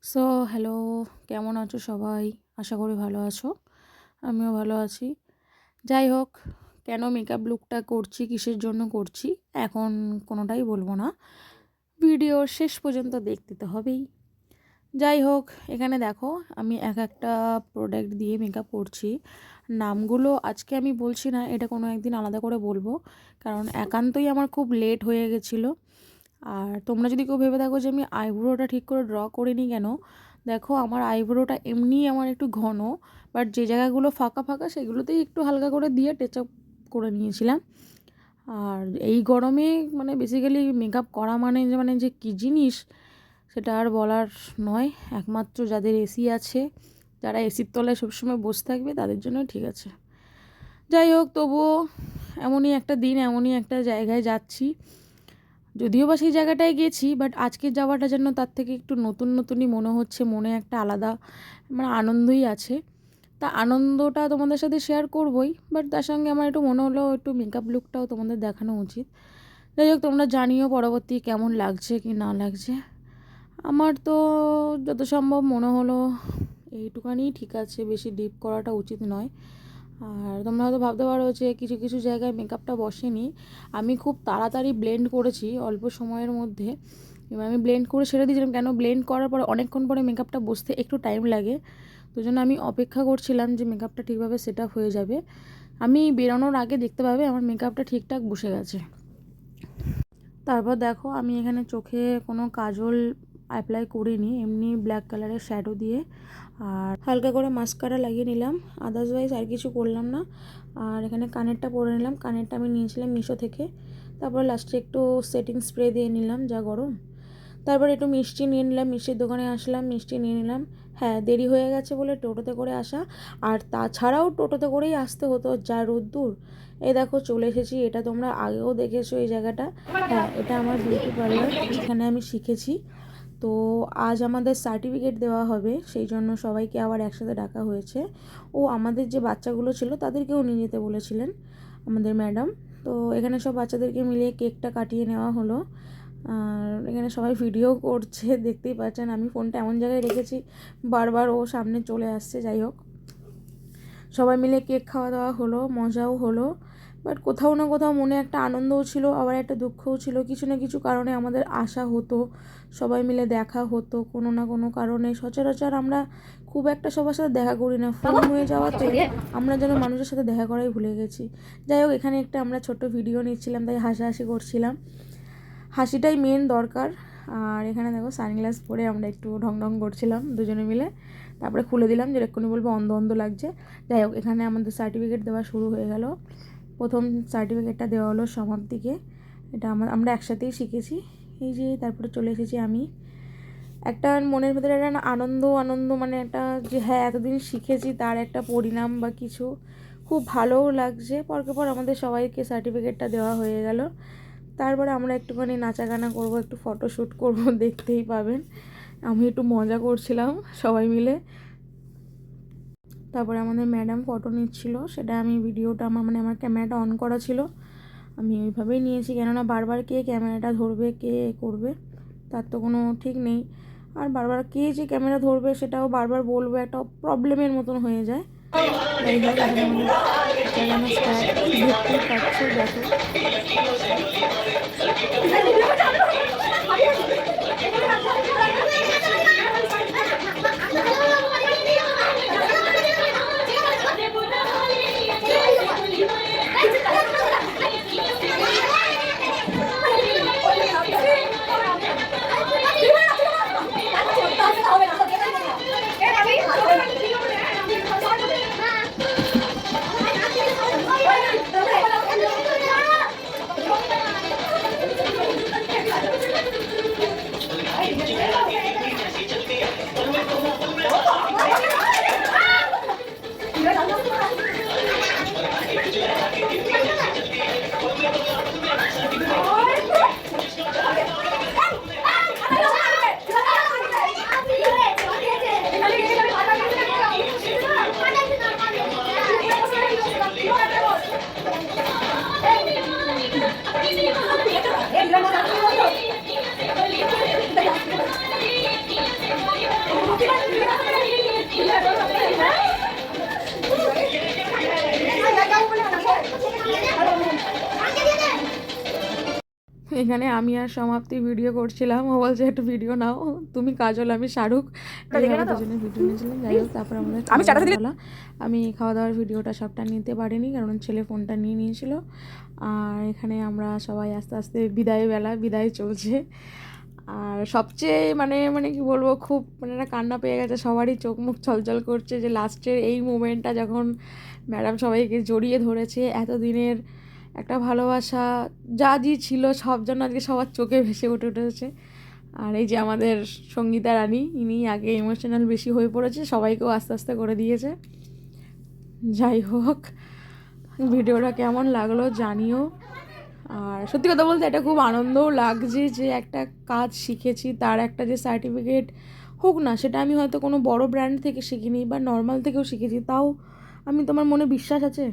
So hello, কেমন আছো সবাই? আশা করি ভালো আছো। আমিও ভালো আছি। যাই হোক, কেন মেকআপ লুকটা করছি, কিসের জন্য করছি, এখন কোনোটাই বলবো না। ভিডিও শেষ পর্যন্ত দেখতে তো হবেই। যাই হোক, এখানে দেখো আমি এক একটা প্রোডাক্ট দিয়ে মেকআপ করছি। নামগুলো আজকে আমি বলছি না, এটা কোনো একদিন আলাদা করে বলবো, কারণ একান্তই আমার খুব লেট হয়ে গেছিলো। আর তোমরা যদি কেউ ভেবে থাকো যে আমি আইব্রোটা ঠিক করে ড্র করিনি কেন, দেখো আমার আইব্রোটা এমনিই আমার একটু ঘন, বাট যে জায়গাগুলো ফাঁকা ফাঁকা সেগুলোতেই একটু হালকা করে দিয়ে টাচ আপ করে নিয়েছিলাম। আর এই গরমে মানে বেসিক্যালি মেকআপ করা মানে যে কী জিনিস সেটা আর বলার নয়। একমাত্র যাদের এসি আছে, যারা এসির তলায় সবসময় বসে থাকবে তাদের জন্য ঠিক আছে। যাই হোক, তবুও এমনই একটা দিন, এমনই একটা জায়গায় যাচ্ছি। যদিও বা সেই জায়গাটায় গেছি, বাট আজকের যাওয়াটা যেন তার থেকে একটু নতুন নতুনই মনে হচ্ছে। মনে একটা আলাদা মানে আনন্দই আছে। তা আনন্দটা তোমাদের সাথে শেয়ার করবই, বাট তার সঙ্গে আমার একটু মনে হলো একটু মেকআপ লুকটাও তোমাদের দেখানো উচিত। যাই হোক, তোমরা জানিও পরবর্তী কেমন লাগছে কি না লাগছে। আমার তো যত সম্ভব মনে হলো এইটুকানি ঠিক আছে, বেশি ডিপ করাটা উচিত নয়। আর তোমরা হয়তো ভাবতে পারো যে কিছু কিছু জায়গায় মেকআপটা বসেনি। আমি খুব তাড়াতাড়ি ব্লেন্ড করেছি অল্প সময়ের মধ্যে। এবার আমি ব্লেন্ড করে ছেড়ে দিয়েছিলাম, কেন ব্লেন্ড করার পরে অনেকক্ষণ পরে মেকআপটা বসতে একটু টাইম লাগে। তো জন্য আমি অপেক্ষা করছিলাম যে মেকআপটা ঠিকভাবে সেট আপ হয়ে যাবে। আমি বেরোনোর আগে দেখতে পাবে আমার মেকআপটা ঠিকঠাক বসে গেছে। তারপর দেখো আমি এখানে চোখে কোনো কাজল অ্যাপ্লাই করিনি, এমনি ব্ল্যাক কালারের শ্যাডো দিয়ে আর হালকা করে মাস্কারা লাগিয়ে নিলাম। আদারওয়াইজ আর কিছু করলাম না। আর এখানে কানেরটা পরে নিলাম, কানেরটা আমি নিয়েছিলাম মিশো থেকে। তারপর লাস্টে একটু সেটিং স্প্রে দিয়ে নিলাম, যা গরম। তারপর একটু মিষ্টি নিয়ে নিলাম, মিষ্টির দোকানে আসলাম, মিষ্টি নিয়ে নিলাম। হ্যাঁ, দেরি হয়ে গেছে বলে টোটোতে করে আসা, আর তাছাড়াও টোটোতে করেই আসতে হতো, যা রোদ্দুর। এই দেখো চলে এসেছি, এটা তোমরা আগেও দেখেছো এই জায়গাটা। হ্যাঁ, এটা আমার বিউটি পার্লার, এখানে আমি শিখেছি। তো আজ আমাদের সার্টিফিকেট দেওয়া হবে, সেই জন্য সবাইকে আবার একসাথে ডাকা হয়েছে। ও আমাদের যে বাচ্চাগুলো ছিল তাদেরকেও নিয়ে যেতে বলেছিলেন আমাদের ম্যাডাম। তো এখানে সব বাচ্চাদেরকে মিলিয়ে কেকটা কাটিয়ে নেওয়া হলো। আর এখানে সবাই ভিডিও করছে, দেখতেই পাচ্ছেন। আমি ফোনটা এমন জায়গায় রেখেছি বারবার ও সামনে চলে আসছে। যাই হোক, সবাই মিলে কেক খাওয়া দাওয়া হলো, মজাও হলো। বাট কোথাও না কোথাও মনে একটা আনন্দও ছিল, আবার একটা দুঃখও ছিল। কিছু না কিছু কারণে আমাদের আসা হতো, সবাই মিলে দেখা হতো কোনো না কোনো কারণে। সচরাচর আমরা খুব একটা সবার সাথে দেখা করি না, ফোন হয়ে যাওয়াতে আমরা যেন মানুষের সাথে দেখা করাই ভুলে গেছি। যাই হোক, এখানে একটা আমরা ছোট্ট ভিডিও নিচ্ছিলাম, তাই হাসাহাসি করছিলাম। হাসিটাই মেন দরকার। আর এখানে দেখো সানগ্লাস পরে আমরা একটু ঢং ঢং করছিলাম দুজনে মিলে। তারপরে খুলে দিলাম, যে এক্ষুনি বলবো অন্ধ অন্ধ লাগছে। যাই হোক, এখানে আমাদের সার্টিফিকেট দেওয়া শুরু হয়ে গেল। প্রথম সার্টিফিকেটটা দেওয়া হলো সমাপ্তিকে। এটা আমরা একসাথেই শিখেছি। এই যে তারপরে চলে এসেছি আমি। একটা মনের ভেতরে একটা আনন্দ আনন্দ মানে একটা, যে হ্যাঁ এতদিন শিখেছি তার একটা পরিণাম বা কিছু, খুব ভালোও লাগছে। পরকে পর আমাদের সবাইকে সার্টিফিকেটটা দেওয়া হয়ে গেল। তারপরে আমরা একটুখানি নাচা গানা করবো, একটু ফটোশ্যুট করবো, দেখতেই পাবেন। আমি একটু মজা করছিলাম সবাই মিলে। তারপরে আমাদের ম্যাডাম ফটো নিচ্ছিল, সেটা আমি ভিডিওটা আমার ক্যামেরাটা অন করা ছিল, আমি ওইভাবেই নিয়েছি। কেননা বারবার কে ক্যামেরাটা ধরবে, কে করবে, তার তো কোনো ঠিক নেই। আর বারবার কে যে ক্যামেরা ধরবে সেটাও বারবার বলবো, একটা প্রবলেমের মতন হয়ে যায়। যাই হোক, এখানে আমাদের চালানো স্টার্ট, দেখতেই পাচ্ছ, দেখো। এখানে আমি আর সমাপ্তি ভিডিও করছিলাম, ও বলছে একটু ভিডিও নাও, তুমি কাজল আমি শাহরুখ, এইভাবে দুজনে ভিডিও নিয়েছিলাম। যাই হোক, তারপর আমাদের আমি খাওয়া দাওয়ার ভিডিওটা সবটা নিতে পারিনি, কারণ ছেলে ফোনটা নিয়ে নিয়েছিল। আর এখানে আমরা সবাই আস্তে আস্তে বিদায় চলছে। আর সবচেয়ে মানে মানে কি বলবো, খুব মানে একটা কান্না পেয়ে গেছে, সবারই চোখ মুখ ছলছল করছে যে লাস্টের এই মোমেন্টটা যখন ম্যাডাম সবাইকে জড়িয়ে ধরেছে, এতদিনের একটা ভালোবাসা যা ছিল সব যেন আজকে সবার চোখে ভেসে উঠেছে। আর এই যে আমাদের সঙ্গীতা রানী, ইনি আগে ইমোশনাল বেশি হয়ে পড়েছে, সবাইকেও আস্তে আস্তে করে দিয়েছে। যাই হোক, ভিডিওটা কেমন লাগলো জানিও। আর সত্যি কথা বলতে এটা খুব আনন্দও লাগছে যে একটা কাজ শিখেছি, তার একটা যে সার্টিফিকেট হোক না, সেটা আমি হয়তো কোনো বড় ব্র্যান্ড থেকে শিখিনি বা নর্মাল থেকেও শিখেছি, তাও তোমার মনে বিশ্বাস আছে